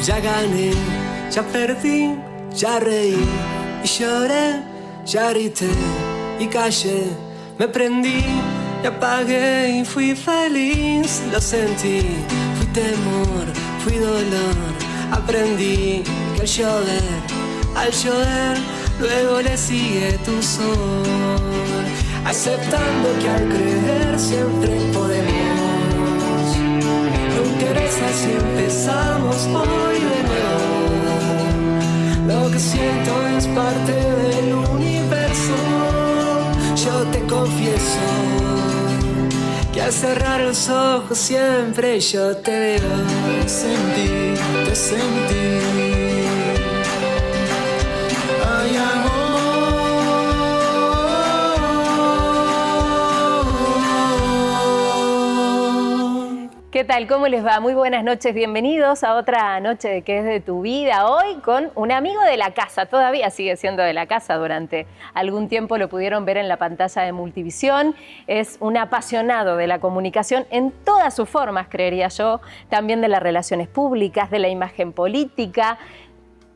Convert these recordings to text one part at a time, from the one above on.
ya gané, ya perdí, ya reí y lloré, ya grité y callé, me prendí y apagué y fui feliz, lo sentí, fui temor, fui dolor, aprendí que al llover, luego le sigue tu sol, aceptando que al creer siempre podemos. No interesa si empezamos hoy de nuevo. Lo que siento es parte del universo. Yo te confieso que al cerrar los ojos siempre yo te veo. Te sentí. Ay, amor. ¿Qué tal? ¿Cómo les va? Muy buenas noches, bienvenidos a otra noche de ¿Qué es de tu vida? Hoy con un amigo de la casa, todavía sigue siendo de la casa, durante algún tiempo lo pudieron ver en la pantalla de Multivisión. Es un apasionado de la comunicación en todas sus formas, creería yo, también de las relaciones públicas, de la imagen política,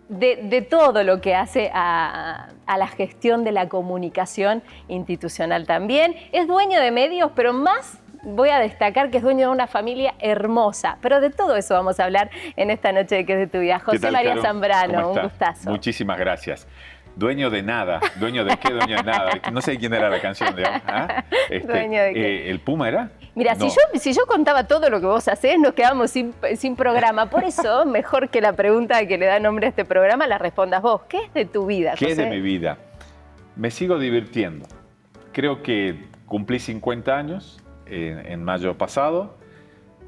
de todo lo que hace a la gestión de la comunicación institucional también. Es dueño de medios, pero más voy a destacar que es dueño de una familia hermosa. Pero de todo eso vamos a hablar en esta noche de ¿Qué es de tu vida? José María Caro? Zambrano, un gustazo. Muchísimas gracias. Dueño de nada. ¿Dueño de qué? Dueño de nada. No sé quién era la canción, digamos. ¿Ah? ¿Dueño de qué? ¿El Puma era? Mira, No. si yo contaba todo lo que vos hacés, nos quedamos sin programa. Por eso, mejor que la pregunta que le da nombre a este programa la respondas vos. ¿Qué es de tu vida, José? ¿Qué es de mi vida? Me sigo divirtiendo. Creo que cumplí 50 años en mayo pasado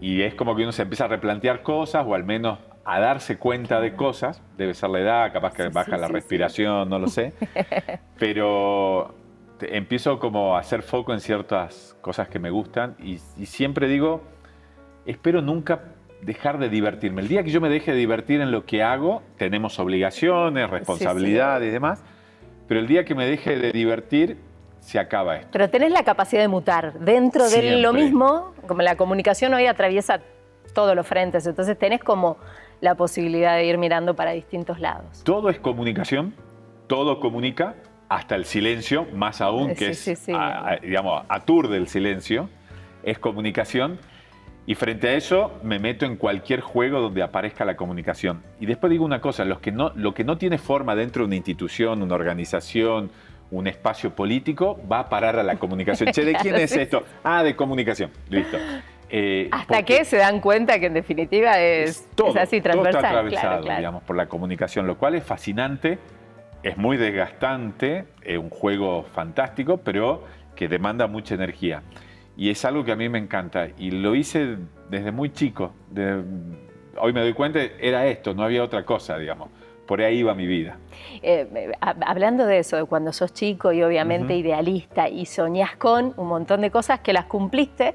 y es como que uno se empieza a replantear cosas o al menos a darse cuenta de cosas. Debe ser la edad, capaz que baja la respiración, no lo sé. Pero empiezo como a hacer foco en ciertas cosas que me gustan y siempre digo, espero nunca dejar de divertirme. El día que yo me deje de divertir en lo que hago, tenemos obligaciones, responsabilidades y demás, pero el día que me deje de divertir, se acaba esto. Pero tenés la capacidad de mutar dentro de Siempre. lo mismo, como la comunicación hoy atraviesa todos los frentes, entonces tenés como la posibilidad de ir mirando para distintos lados. Todo es comunicación, todo comunica, hasta el silencio, más aún, que digamos, aturde el silencio, es comunicación. Y frente a eso me meto en cualquier juego donde aparezca la comunicación. Y después digo una cosa, lo que no tiene forma dentro de una institución, una organización, un espacio político, va a parar a la comunicación. Che, ¿de quién es esto? Ah, de comunicación. Listo. Hasta que se dan cuenta que en definitiva es así transversal. Todo está atravesado, claro. digamos, por la comunicación, lo cual es fascinante, es muy desgastante, es un juego fantástico, pero que demanda mucha energía. Y es algo que a mí me encanta. Y lo hice desde muy chico. Hoy me doy cuenta, era esto, no había otra cosa, digamos. Por ahí iba mi vida. Hablando de eso, de cuando sos chico y obviamente idealista y soñás con un montón de cosas que las cumpliste,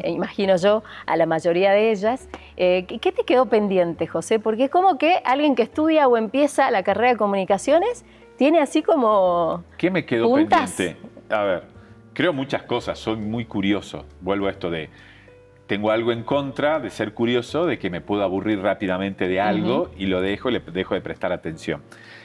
imagino yo, a la mayoría de ellas, ¿qué te quedó pendiente, José? Porque es como que alguien que estudia o empieza la carrera de comunicaciones tiene así como ¿Qué me quedó puntas? pendiente? A ver, creo muchas cosas, soy muy curioso. Vuelvo a esto de... Tengo algo en contra de ser curioso, de que me puedo aburrir rápidamente de algo y le dejo de prestar atención.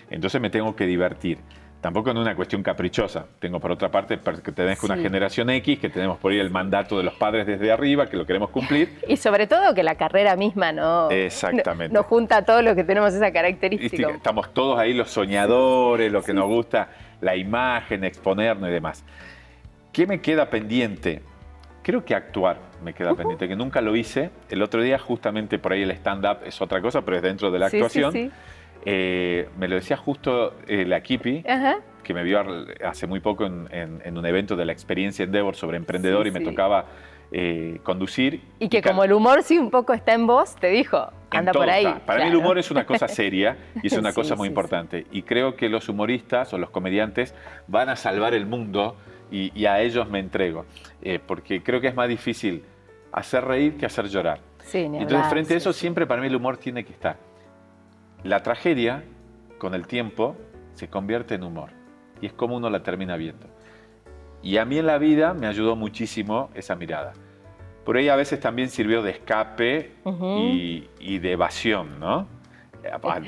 Entonces me tengo que divertir. Tampoco en una cuestión caprichosa. Tengo por otra parte que tenés una generación X, que tenemos por ahí el mandato de los padres desde arriba, que lo queremos cumplir. Y sobre todo que la carrera misma no junta todo lo que tenemos esa característica. Estamos todos ahí los soñadores, lo que nos gusta, la imagen, exponernos y demás. ¿Qué me queda pendiente? Creo que actuar me queda pendiente, que nunca lo hice. El otro día, justamente por ahí el stand-up es otra cosa, pero es dentro de la actuación. Me lo decía justo la Kipi, que me vio hace muy poco en un evento de la experiencia Endeavor sobre emprendedor y me tocaba conducir. Y que como el humor sí un poco está en vos, te dijo, anda por ahí. Para mí el humor es una cosa seria y es una cosa muy importante. Y creo que los humoristas o los comediantes van a salvar el mundo y a ellos me entrego. Porque creo que es más difícil hacer reír que hacer llorar. Entonces, frente a eso, siempre para mí el humor tiene que estar. La tragedia, con el tiempo, se convierte en humor. Y es como uno la termina viendo. Y a mí en la vida me ayudó muchísimo esa mirada. Por ahí a veces también sirvió de escape y de evasión, ¿no?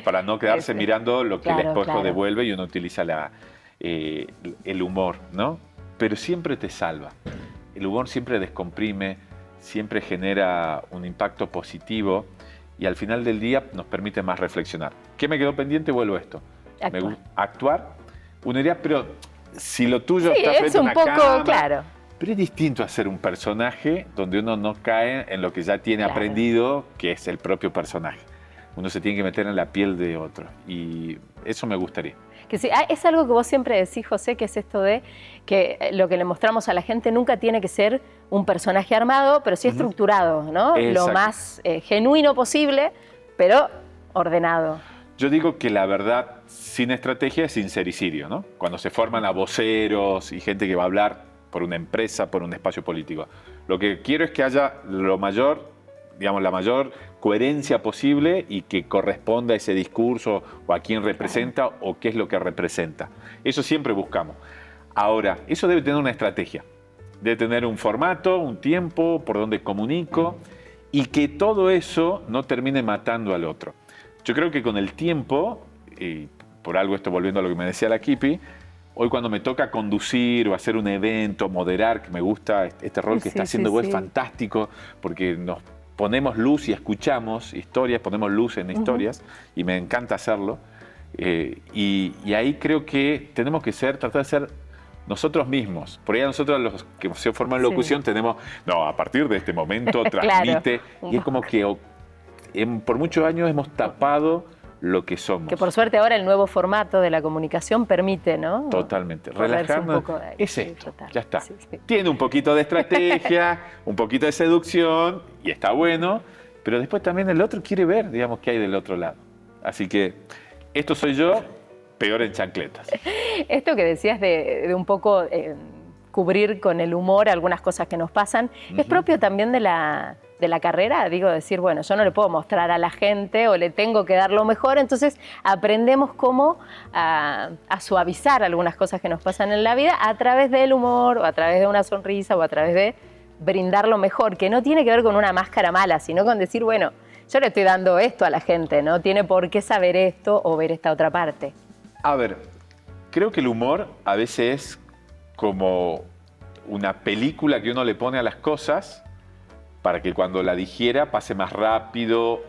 para no quedarse mirando lo que el espejo devuelve y uno utiliza el humor, ¿no? Pero siempre te salva. El humor siempre descomprime, siempre genera un impacto positivo y al final del día nos permite más reflexionar. ¿Qué me quedó pendiente? Vuelvo a esto. Actuar. Uno diría, pero si lo tuyo está frente a una cámara, claro. Pero es distinto hacer un personaje donde uno no cae en lo que ya tiene aprendido, que es el propio personaje. Uno se tiene que meter en la piel de otro y eso me gustaría. Que sí, es algo que vos siempre decís, José, que es esto de que lo que le mostramos a la gente nunca tiene que ser un personaje armado, pero sí estructurado, ¿no? Lo más genuino posible, pero ordenado. Yo digo que la verdad sin estrategia es sincericidio, ¿no? Cuando se forman a voceros y gente que va a hablar por una empresa, por un espacio político. Lo que quiero es que haya la mayor coherencia posible y que corresponda a ese discurso o a quién representa o qué es lo que representa. Eso siempre buscamos. Ahora, eso debe tener una estrategia. Debe tener un formato, un tiempo, por donde comunico y que todo eso no termine matando al otro. Yo creo que con el tiempo, y por algo esto volviendo a lo que me decía la Kipi, hoy cuando me toca conducir o hacer un evento, moderar, que me gusta este rol que está haciendo vos, es fantástico porque nos ponemos luz y escuchamos historias, ponemos luz en historias y me encanta hacerlo. Y ahí creo que tenemos que tratar de ser nosotros mismos. Por ahí nosotros los que se forman locución tenemos, a partir de este momento transmite. Claro. Y es como que por muchos años hemos tapado lo que somos. Que por suerte ahora el nuevo formato de la comunicación permite, ¿no? Totalmente. Relajarnos es esto, ya está. Tiene un poquito de estrategia, un poquito de seducción y está bueno, pero después también el otro quiere ver, digamos, qué hay del otro lado. Así que esto soy yo, peor en chancletas. Esto que decías de un poco cubrir con el humor algunas cosas que nos pasan, ¿es propio también de la carrera? Digo, decir, bueno, yo no le puedo mostrar a la gente o le tengo que dar lo mejor, entonces aprendemos cómo a suavizar algunas cosas que nos pasan en la vida a través del humor o a través de una sonrisa o a través de brindar lo mejor, que no tiene que ver con una máscara mala, sino con decir, bueno, yo le estoy dando esto a la gente, no tiene por qué saber esto o ver esta otra parte. A ver, creo que el humor a veces es como una película que uno le pone a las cosas para que cuando la digiera pase más rápido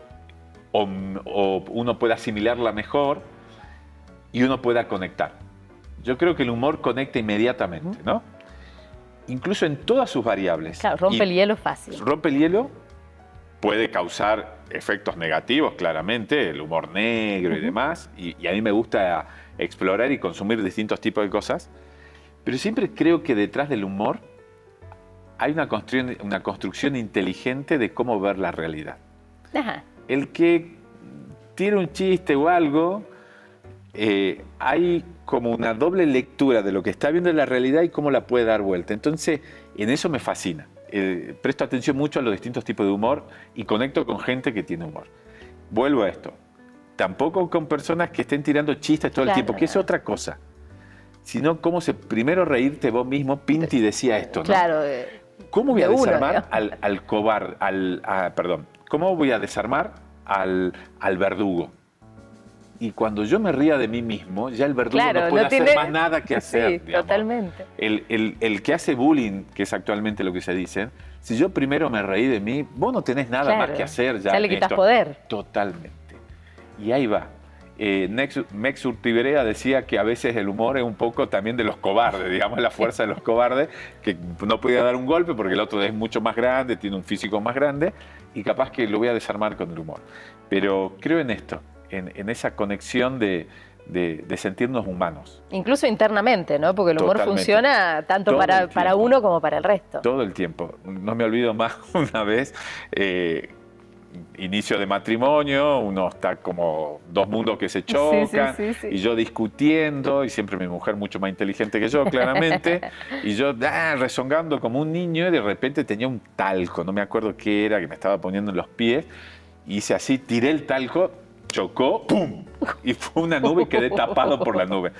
o uno pueda asimilarla mejor y uno pueda conectar. Yo creo que el humor conecta inmediatamente, ¿no? Incluso en todas sus variables. Claro, rompe el hielo fácil. Rompe el hielo, puede causar efectos negativos, claramente, el humor negro y demás, y a mí me gusta explorar y consumir distintos tipos de cosas, pero siempre creo que detrás del humor hay una construcción inteligente de cómo ver la realidad. Ajá. El que tira un chiste o algo, hay como una doble lectura de lo que está viendo en la realidad y cómo la puede dar vuelta. Entonces, en eso me fascina. Presto atención mucho a los distintos tipos de humor y conecto con gente que tiene humor. Vuelvo a esto. Tampoco con personas que estén tirando chistes todo el tiempo, que es otra cosa. Sino cómo primero reírte vos mismo. Pinti decía esto, ¿no? Claro. ¿Cómo voy a desarmar al cobarde, cómo voy a desarmar al verdugo? Y cuando yo me ría de mí mismo, ya el verdugo no puede hacer más nada que hacer. Sí, totalmente. El que hace bullying, que es actualmente lo que se dice, si yo primero me reí de mí, vos no tenés nada más que hacer. Ya le quitas poder. Totalmente. Y ahí va. Mex Urtiberea decía que a veces el humor es un poco también de los cobardes, digamos, la fuerza de los cobardes, que no podía dar un golpe porque el otro es mucho más grande, tiene un físico más grande, y capaz que lo voy a desarmar con el humor. Pero creo en esto, en esa conexión de sentirnos humanos. Incluso internamente, ¿no? Porque el humor funciona tanto para uno como para el resto. Todo el tiempo. No me olvido más una vez, inicio de matrimonio, uno está como dos mundos que se chocan, sí. Y yo discutiendo, y siempre mi mujer mucho más inteligente que yo, claramente, y yo rezongando como un niño, y de repente tenía un talco, no me acuerdo qué era, que me estaba poniendo en los pies, y hice así, tiré el talco, chocó, ¡pum! Y fue una nube y quedé tapado por la nube.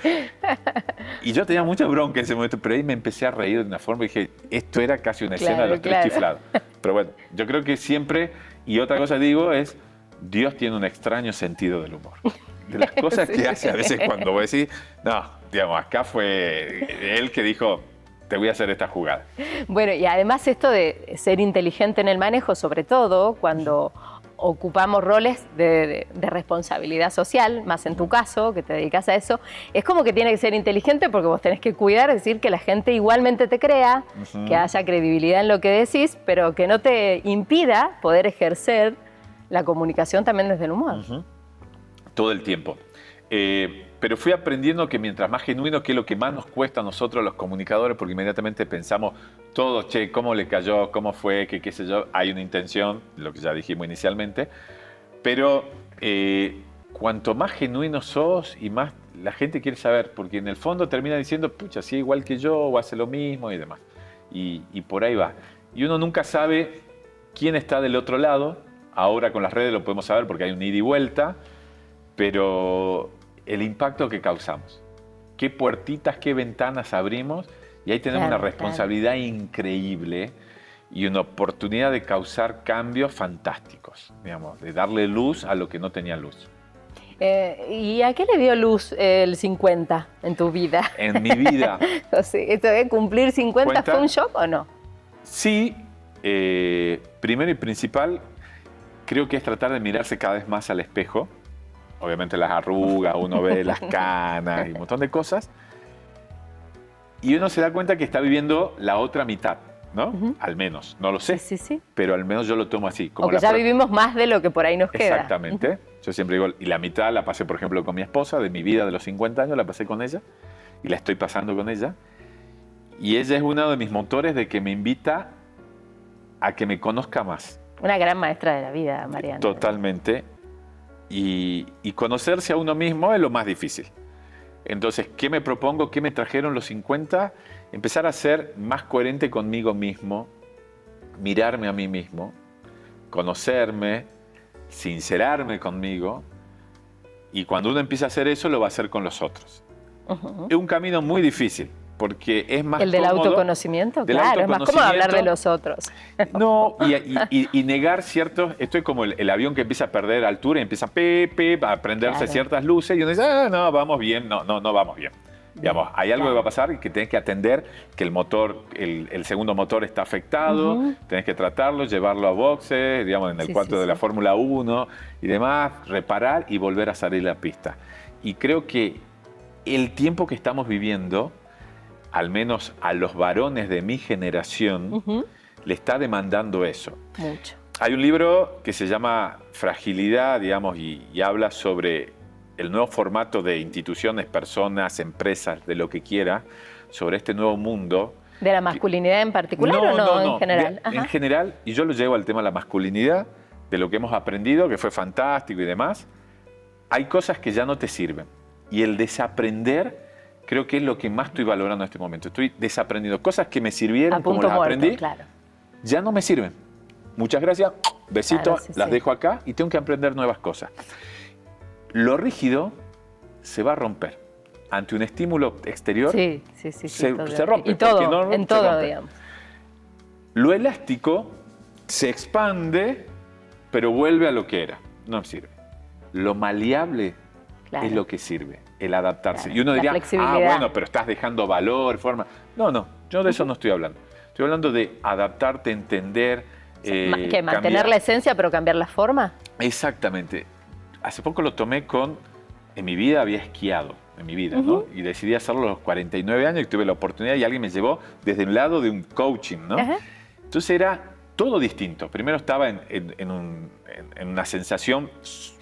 Y yo tenía mucha bronca en ese momento, pero ahí me empecé a reír de una forma y dije, esto era casi una escena de los tres chiflados. Pero bueno, yo creo que siempre, y otra cosa digo es, Dios tiene un extraño sentido del humor. De las cosas que hace a veces cuando vos decís, no, digamos, acá fue él que dijo, te voy a hacer esta jugada. Bueno, y además esto de ser inteligente en el manejo, sobre todo cuando ocupamos roles de responsabilidad social, más en tu caso, que te dedicas a eso, es como que tiene que ser inteligente porque vos tenés que cuidar, es decir, que la gente igualmente te crea, que haya credibilidad en lo que decís, pero que no te impida poder ejercer la comunicación también desde el humor. Todo el tiempo. Pero fui aprendiendo que mientras más genuino, que es lo que más nos cuesta a nosotros los comunicadores, porque inmediatamente pensamos todos, che, ¿cómo le cayó? ¿Cómo fue? ¿Qué sé yo? Hay una intención, lo que ya dijimos inicialmente, pero cuanto más genuino sos y más la gente quiere saber, porque en el fondo termina diciendo, pucha, sí, igual que yo, o hace lo mismo y demás. Y por ahí va. Y uno nunca sabe quién está del otro lado. Ahora con las redes lo podemos saber porque hay un ida y vuelta, pero el impacto que causamos, qué puertitas, qué ventanas abrimos, y ahí tenemos una responsabilidad increíble y una oportunidad de causar cambios fantásticos, digamos, de darle luz a lo que no tenía luz. ¿Y a qué le dio luz el 50 en tu vida? En mi vida. O sea, ¿esto de cumplir 50 fue un shock o no? Sí, primero y principal, creo que es tratar de mirarse cada vez más al espejo. Obviamente las arrugas, uno ve las canas y un montón de cosas. Y uno se da cuenta que está viviendo la otra mitad, ¿no? Al menos, no lo sé. Sí. Pero al menos yo lo tomo así. Como o que ya vivimos más de lo que por ahí nos queda. Exactamente. Yo siempre digo, y la mitad la pasé, por ejemplo, con mi esposa, de mi vida de los 50 años, la pasé con ella. Y la estoy pasando con ella. Y ella es uno de mis motores de que me invita a que me conozca más. Una gran maestra de la vida, Mariana. Totalmente. Y conocerse a uno mismo es lo más difícil. Entonces, ¿qué me propongo? ¿Qué me trajeron los 50? Empezar a ser más coherente conmigo mismo, mirarme a mí mismo, conocerme, sincerarme conmigo. Y cuando uno empieza a hacer eso, lo va a hacer con los otros. Es un camino muy difícil. Porque es más ¿El del cómodo, autoconocimiento? Claro, es más cómodo hablar de los otros. No, y negar ciertos... Esto es como el avión que empieza a perder altura y empieza a prenderse ciertas luces y uno dice, no, vamos bien, no vamos bien. Digamos, hay algo que va a pasar y que tenés que atender que el motor, el segundo motor está afectado, tenés que tratarlo, llevarlo a boxes, digamos, en el cuarto de la Fórmula 1 y demás, reparar y volver a salir a la pista. Y creo que el tiempo que estamos viviendo, al menos a los varones de mi generación, le está demandando eso. Mucho. Hay un libro que se llama Fragilidad, digamos, y habla sobre el nuevo formato de instituciones, personas, empresas, de lo que quiera, sobre este nuevo mundo. ¿De la masculinidad en particular o no en general? En general, y yo lo llevo al tema de la masculinidad, de lo que hemos aprendido, que fue fantástico y demás. Hay cosas que ya no te sirven. Y el desaprender creo que es lo que más estoy valorando en este momento. Estoy desaprendiendo cosas que me sirvieron, como las aprendí, ya no me sirven. Muchas gracias, besito, las dejo acá y tengo que aprender nuevas cosas. Lo rígido se va a romper. Ante un estímulo exterior, se rompe. Y todo, en todo, digamos. Lo elástico se expande, pero vuelve a lo que era. No sirve. Lo maleable es lo que sirve. El adaptarse. Y uno diría, bueno, pero estás dejando valor, forma. No, yo de eso no estoy hablando. Estoy hablando de adaptarte, entender. ¿Que mantener la esencia pero cambiar la forma? Exactamente. Hace poco lo tomé en mi vida había esquiado, en mi vida, ¿no? Y decidí hacerlo a los 49 años y tuve la oportunidad y alguien me llevó desde un lado de un coaching, ¿no? Entonces era todo distinto. Primero estaba en una sensación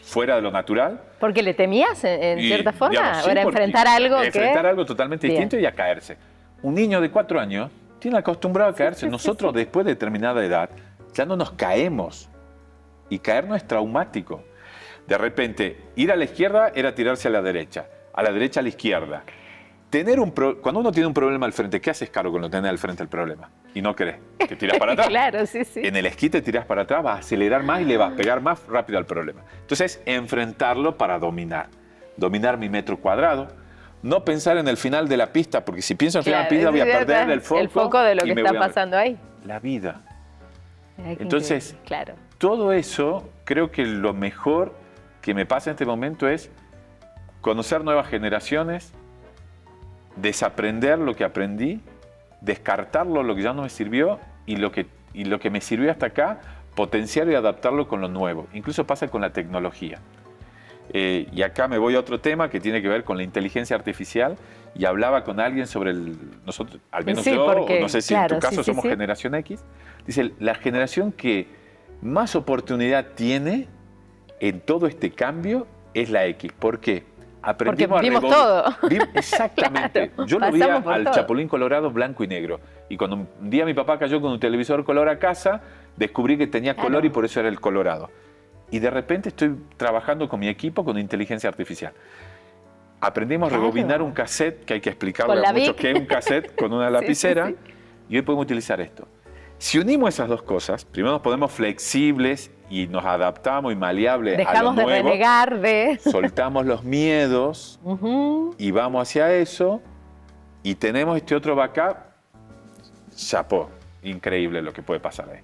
fuera de lo natural. ¿Porque le temías en cierta forma? Digamos, ¿o era enfrentar algo enfrentar algo totalmente distinto y a caerse. Un niño de 4 años tiene acostumbrado a caerse. Nosotros, después de determinada edad, ya no nos caemos. Y caer no es traumático. De repente, ir a la izquierda era tirarse a la derecha a la izquierda. Cuando uno tiene un problema al frente, ¿qué haces, Caro, cuando tenés al frente el problema? Y no querés, te tirás para atrás. Claro, sí. En el esquí te tirás para atrás, vas a acelerar más y le vas a pegar más rápido al problema. Entonces, enfrentarlo para dominar mi metro cuadrado. No pensar en el final de la pista, porque si pienso en el final de la pista voy a perder el foco de lo que está pasando ahí. La vida. Entonces, todo eso, creo que lo mejor que me pasa en este momento es conocer nuevas generaciones, desaprender lo que aprendí, descartarlo, lo que ya no me sirvió, y lo que me sirvió hasta acá, potenciarlo y adaptarlo con lo nuevo. Incluso pasa con la tecnología. Y acá me voy a otro tema que tiene que ver con la inteligencia artificial, y hablaba con alguien sobre nosotros, al menos Sí, yo, porque, o no sé si claro, en tu caso somos generación X, dice, la generación que más oportunidad tiene en todo este cambio es la X. ¿Por qué? Aprendimos porque vimos todo. Exactamente. Claro, yo lo veía pasamos por al todo. Chapulín Colorado blanco y negro. Y cuando un día mi papá cayó con un televisor color a casa, descubrí que tenía color, y por eso era el Colorado. Y de repente estoy trabajando con mi equipo con inteligencia artificial. Aprendimos a rebobinar un cassette, que hay que explicarle Con a la muchos Bic. que es un cassette con una lapicera, sí. y hoy podemos utilizar esto. Si unimos esas dos cosas, primero nos ponemos flexibles y nos adaptamos y maleables a lo Dejamos de nuevo, renegar de... soltamos los miedos y vamos hacia eso, y tenemos este otro backup. Chapó, increíble lo que puede pasar ahí.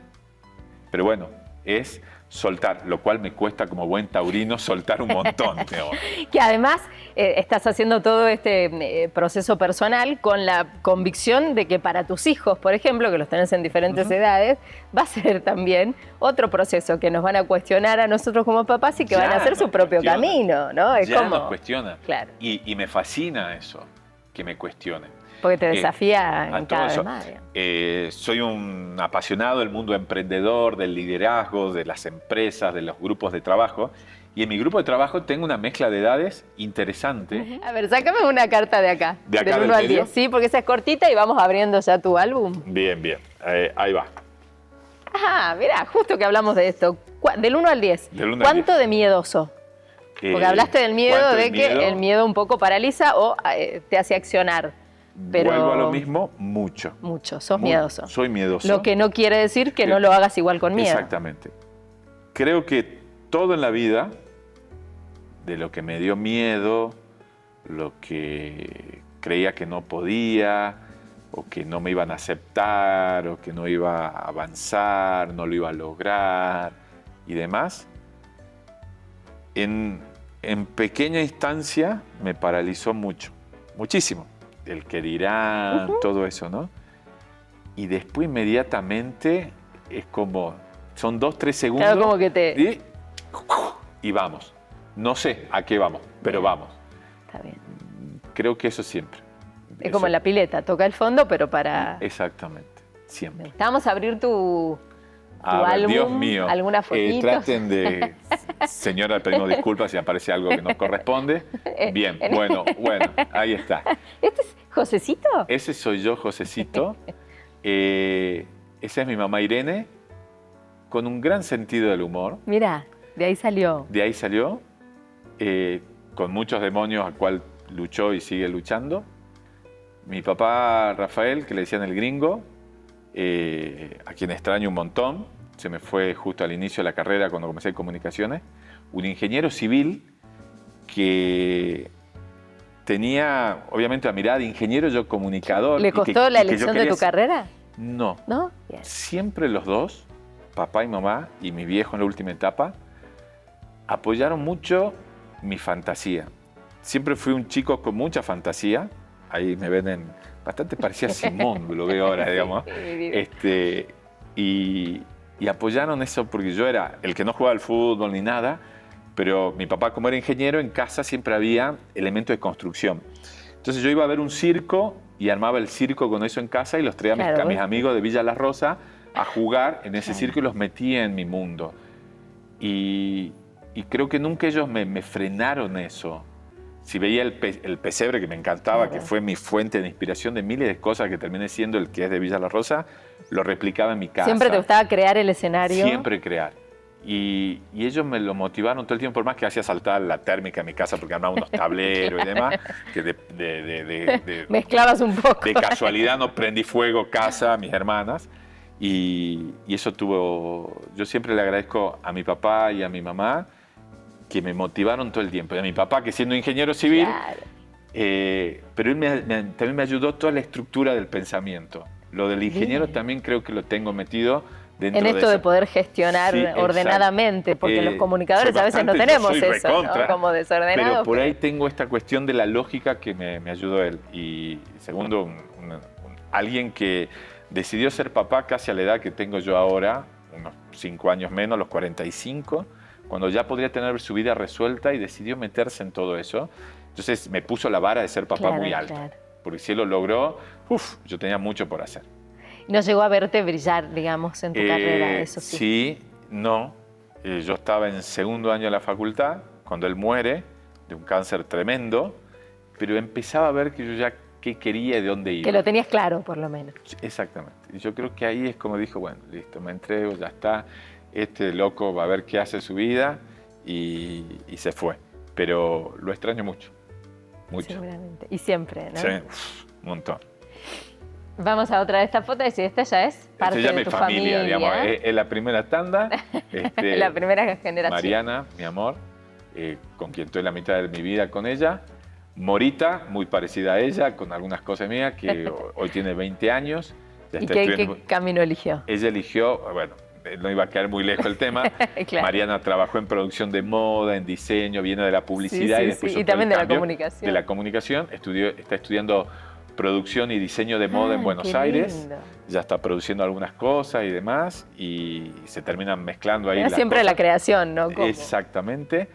Pero bueno, es soltar, lo cual me cuesta como buen taurino soltar un montón. Que además estás haciendo todo este proceso personal con la convicción de que para tus hijos, por ejemplo, que los tenés en diferentes edades, va a ser también otro proceso que nos van a cuestionar a nosotros como papás, y que van a hacer su propio camino, ¿no? Es ya como... nos cuestiona. Claro. Y me fascina eso, que me cuestionen. Porque te desafía a en todo cada eso. vez más. Soy un apasionado del mundo emprendedor, del liderazgo, de las empresas, de los grupos de trabajo. Y en mi grupo de trabajo tengo una mezcla de edades interesante. A ver, sácame una carta de acá. ¿De acá del del 1 al medio? 10. Sí, porque esa es cortita y vamos abriendo ya tu álbum. Bien, bien. Ahí va. Ah, mira, justo que hablamos de esto. Del 1 al 10. Del 1 al ¿Cuánto de miedoso? Porque hablaste del miedo, ¿cuánto de el que miedo? el miedo un poco paraliza o te hace accionar. Pero Vuelvo a lo mismo, mucho. mucho, sos miedoso. Soy miedoso. Lo que no quiere decir que no lo hagas igual con miedo. Exactamente. Creo que todo en la vida, de lo que me dio miedo, lo que creía que no podía, o que no me iban a aceptar, o que no iba a avanzar, no lo iba a lograr y demás, en pequeña instancia me paralizó mucho, muchísimo. El que dirán, todo eso, ¿no? Y después inmediatamente es como, son 2-3 segundos. Claro, como que te... Y vamos. No sé a qué vamos, pero vamos. Está bien. Creo que eso siempre. Es como en la pileta, toca el fondo, pero para... Exactamente, siempre. Vamos a abrir tu A ver, álbum, Dios mío. alguna fotito. Traten de... Señora, pedimos disculpas si aparece algo que nos corresponde. Bien, bueno, ahí está. ¿Este es Josecito? Ese soy yo, Josecito. Esa es mi mamá Irene, con un gran sentido del humor. Mira, de ahí salió. De ahí salió, con muchos demonios al cual luchó y sigue luchando. Mi papá Rafael, que le decían el gringo, a quien extraño un montón. Se me fue justo al inicio de la carrera cuando comencé comunicaciones. Un ingeniero civil que tenía, obviamente, la mirada de ingeniero, yo comunicador. ¿Le costó la elección de tu carrera? No. ¿No? Bien. Siempre los dos, papá y mamá, y mi viejo en la última etapa, apoyaron mucho mi fantasía. Siempre fui un chico con mucha fantasía. Ahí me ven bastante parecía a Simón, lo veo ahora, digamos. Y apoyaron eso porque yo era el que no jugaba al fútbol ni nada, pero mi papá, como era ingeniero, en casa siempre había elementos de construcción. Entonces yo iba a ver un circo y armaba el circo con eso en casa y los traía a mis amigos de Villa Las Rosas a jugar en ese circo y los metía en mi mundo. Y creo que nunca ellos me frenaron eso. Si veía el pesebre, que me encantaba, que fue mi fuente de inspiración de miles de cosas, que terminé siendo el que es de Villa La Rosa, lo replicaba en mi casa. ¿Siempre te gustaba crear el escenario? Siempre crear. Y ellos me lo motivaron todo el tiempo, por más que hacía saltar la térmica en mi casa, porque armaba unos tableros y demás, que mezclabas un poco. De casualidad no prendí fuego casa a mis hermanas. Y eso tuvo... Yo siempre le agradezco a mi papá y a mi mamá, que me motivaron todo el tiempo. Y a mi papá, que siendo ingeniero civil, Claro. Pero él también me ayudó toda la estructura del pensamiento. Lo del ingeniero también creo que lo tengo metido dentro en esto de poder gestionar ordenadamente, porque los comunicadores a veces no tenemos eso, ¿no? Como desordenados. Pero por ahí tengo esta cuestión de la lógica que me ayudó él. Y segundo, alguien que decidió ser papá casi a la edad que tengo yo ahora, unos 5 años menos, los 45, cuando ya podría tener su vida resuelta y decidió meterse en todo eso. Entonces me puso la vara de ser papá muy alta. Porque si él lo logró, yo tenía mucho por hacer. ¿No llegó a verte brillar, digamos, en tu carrera, eso sí? Sí, no. Yo estaba en segundo año de la facultad, cuando él muere, de un cáncer tremendo, pero empezaba a ver que yo ya qué quería y de dónde iba. Que lo tenías claro, por lo menos. Exactamente. Y yo creo que ahí es como dijo, bueno, listo, me entrego, ya está. Este loco va a ver qué hace su vida y se fue. Pero lo extraño mucho. Mucho. Seguramente. Y siempre, ¿no? Sí, un montón. Vamos a otra de estas fotos y si esta ya es parte de tu familia. Digamos, es la primera tanda. La primera generación. Mariana, mi amor, con quien estoy la mitad de mi vida con ella. Morita, muy parecida a ella, con algunas cosas mías, que hoy tiene 20 años. Ya ¿Y qué camino eligió? Ella eligió, bueno, no iba a quedar muy lejos el tema. Claro. Mariana trabajó en producción de moda, en diseño, viene de la publicidad y después y también de la comunicación. De la comunicación, está estudiando producción y diseño de moda en Buenos Aires. Ya está produciendo algunas cosas y demás y se terminan mezclando ahí. Siempre la creación, ¿no? ¿Cómo? Exactamente.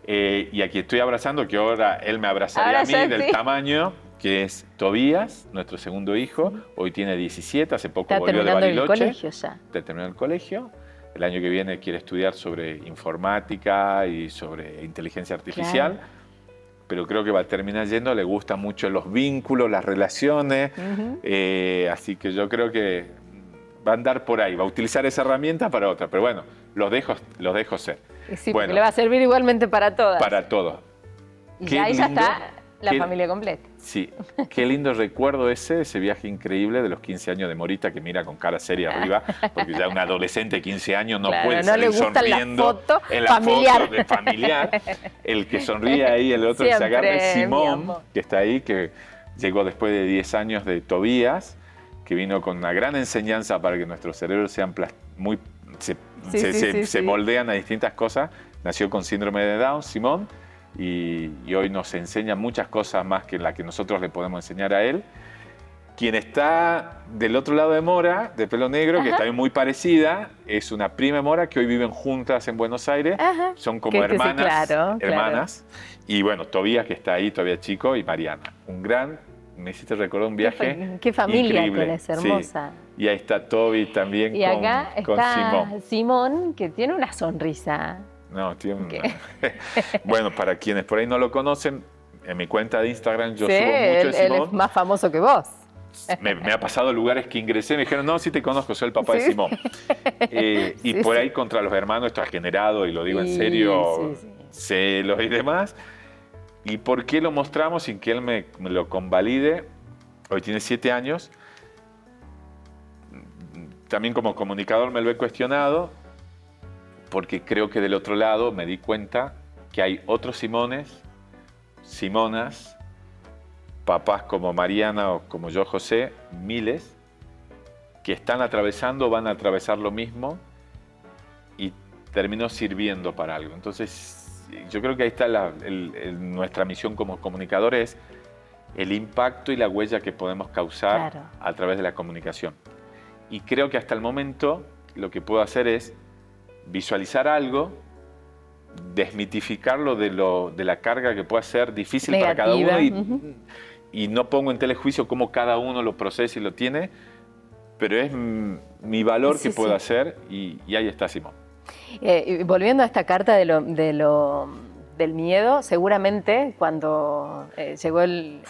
Y aquí estoy abrazando, que ahora él me abrazaría a mí del tamaño, que es Tobías, nuestro segundo hijo. Hoy tiene 17, hace poco volvió de Bariloche. Está terminando el colegio ya. Está terminando el colegio. El año que viene quiere estudiar sobre informática y sobre inteligencia artificial. Claro. Pero creo que va a terminar yendo, le gustan mucho los vínculos, las relaciones, así que yo creo que va a andar por ahí, va a utilizar esa herramienta para otra, pero bueno, los dejo ser. Sí, bueno, porque le va a servir igualmente para todas. Para todos. Y ahí ya está la familia completa. Sí, qué lindo recuerdo ese viaje increíble de los 15 años de Morita, que mira con cara seria arriba, porque ya un adolescente de 15 años no puede salir sonriendo en la foto de familiar. El que sonríe ahí, el otro que se agarra es Simón, que está ahí, que llegó después de 10 años de Tobías, que vino con una gran enseñanza para que nuestros cerebros sean se moldean a distintas cosas. Nació con síndrome de Down, Simón, y hoy nos enseña muchas cosas más que la que nosotros le podemos enseñar a él. Quien está del otro lado de Mora, de pelo negro, que está muy parecida, es una prima de Mora que hoy viven juntas en Buenos Aires. Son como hermanas. Claro. Y bueno, Tobías, que está ahí, todavía chico, y Mariana. Me hiciste recordar un viaje qué familia increíble. Tenés, hermosa. Sí. Y ahí está Toby también y acá con está Simón, que tiene una sonrisa. No, tiene Bueno, para quienes por ahí no lo conocen, en mi cuenta de Instagram yo subo mucho de Simón. Él es más famoso que vos. Me ha pasado lugares que ingresé y me dijeron, no, sí te conozco, soy el papá de Simón. Y por ahí contra los hermanos esto ha generado, y lo digo en serio, celos y demás. ¿Y por qué lo mostramos sin que él me lo convalide? Hoy tiene 7 años. También como comunicador me lo he cuestionado, porque creo que del otro lado me di cuenta que hay otros Simones, Simonas, papás como Mariana o como yo, José, miles, que están atravesando, van a atravesar lo mismo y terminó sirviendo para algo. Entonces, yo creo que ahí está nuestra misión como comunicadores, el impacto y la huella que podemos causar a través de la comunicación. Y creo que hasta el momento lo que puedo hacer es visualizar algo, desmitificarlo de la carga que pueda ser difícil negativa para cada uno y no pongo en telejuicio cómo cada uno lo procesa y lo tiene, pero es mi valor que puedo hacer y ahí está Simón. Volviendo a esta carta del miedo, seguramente cuando llegó el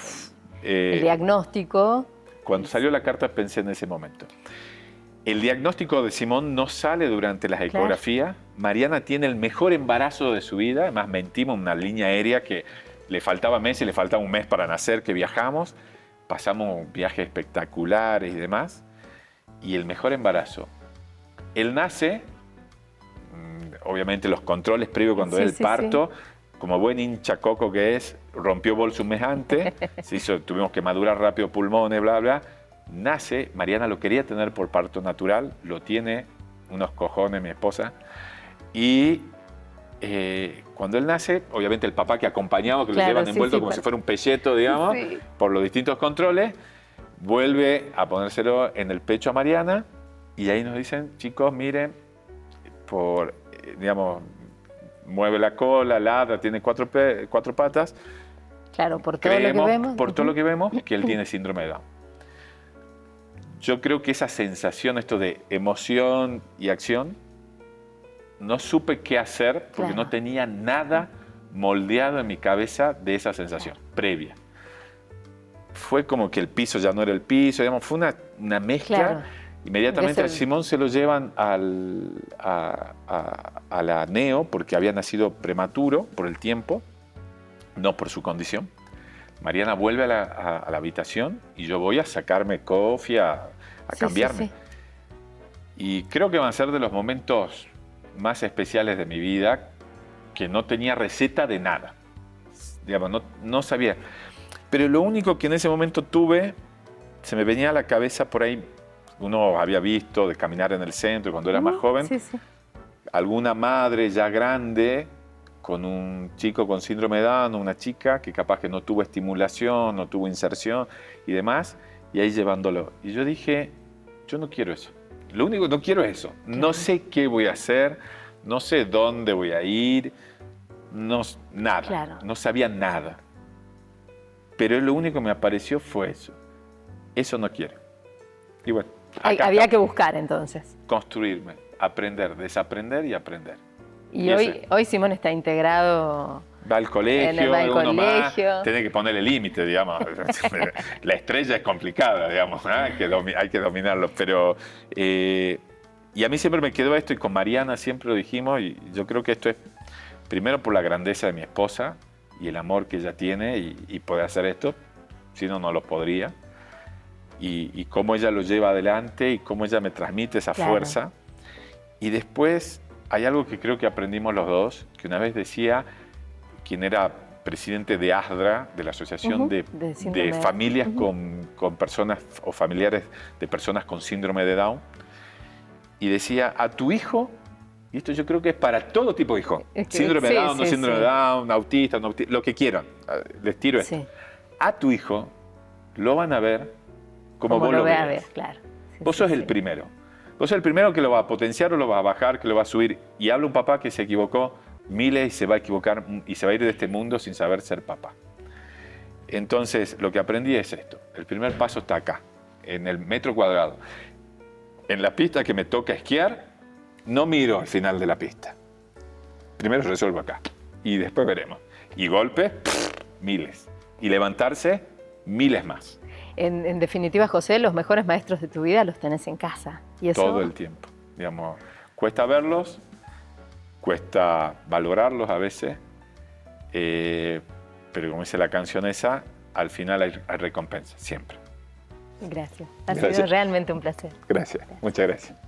diagnóstico... Cuando salió la carta pensé en ese momento. El diagnóstico de Simón no sale durante las ecografías. Mariana tiene el mejor embarazo de su vida, además mentimos, una línea aérea que le faltaba meses, le faltaba un mes para nacer, que viajamos, pasamos viajes espectaculares y demás, y el mejor embarazo. Él nace, obviamente los controles previos cuando es el parto, como buen hincha coco que es, rompió bolsa un mes antes, tuvimos que madurar rápido pulmones, bla, bla. Nace, Mariana lo quería tener por parto natural, lo tiene unos cojones mi esposa. Y cuando él nace, obviamente el papá que acompañaba, que lo llevan envuelto como si fuera un pelleto, digamos, por los distintos controles, vuelve a ponérselo en el pecho a Mariana y ahí nos dicen, chicos, miren, digamos, mueve la cola, ladra, tiene cuatro patas. Claro, por todo lo que vemos. Por todo lo que vemos, que él tiene síndrome de Down. Yo creo que esa sensación, esto de emoción y acción, no supe qué hacer porque no tenía nada moldeado en mi cabeza de esa sensación previa. Fue como que el piso ya no era el piso, digamos, fue una mezcla. Claro. Inmediatamente a Simón se lo llevan a la neo porque había nacido prematuro por el tiempo, no por su condición. Mariana vuelve a la habitación y yo voy a sacarme coffee, a cambiarme. Y creo que van a ser de los momentos más especiales de mi vida, que no tenía receta de nada. Digamos, no sabía. Pero lo único que en ese momento tuve, se me venía a la cabeza por ahí, uno había visto de caminar en el centro cuando era más joven, alguna madre ya grande con un chico con síndrome de Down, una chica que capaz que no tuvo estimulación, no tuvo inserción y demás, y ahí llevándolo. Y yo dije, yo no quiero eso. Lo único que no quiero es eso. No sé qué voy a hacer, no sé dónde voy a ir, nada. No sabía nada. Pero lo único que me apareció fue eso. Eso no quiero. Y bueno, había que buscar entonces. Construirme, aprender, desaprender y aprender. Y hoy Simón está integrado. Va al colegio, va al colegio. Tiene que ponerle límite, digamos. La estrella es complicada, digamos, ¿eh? Hay que dominarlo. Pero, y a mí siempre me quedó esto, y con Mariana siempre lo dijimos, y yo creo que esto es primero por la grandeza de mi esposa y el amor que ella tiene y puede hacer esto, si no, no lo podría. Y cómo ella lo lleva adelante y cómo ella me transmite esa fuerza. Y después hay algo que creo que aprendimos los dos, que una vez decía quien era presidente de ASDRA, de la Asociación de Familias con personas o familiares de personas con síndrome de Down, y decía, a tu hijo, y esto yo creo que es para todo tipo de hijo, síndrome de Down, no síndrome de Down, autista, no autista, lo que quieran, les tiro esto. A tu hijo lo van a ver como vos lo veas. Claro. Vos sos el primero. Vos sos el primero que lo va a potenciar o lo va a bajar, que lo va a subir. Y habla un papá que se equivocó miles y se va a equivocar y se va a ir de este mundo sin saber ser papá. Entonces, lo que aprendí es esto. El primer paso está acá, en el metro cuadrado. En la pista que me toca esquiar, no miro al final de la pista. Primero resuelvo acá y después veremos. Y golpes, miles. Y levantarse, miles más. En definitiva, José, los mejores maestros de tu vida los tenés en casa. ¿Y eso? Todo el tiempo. Digamos, cuesta verlos, cuesta valorarlos a veces, pero como dice la canción esa, al final hay recompensa, siempre. Gracias. Ha sido realmente un placer. Gracias. Muchas gracias.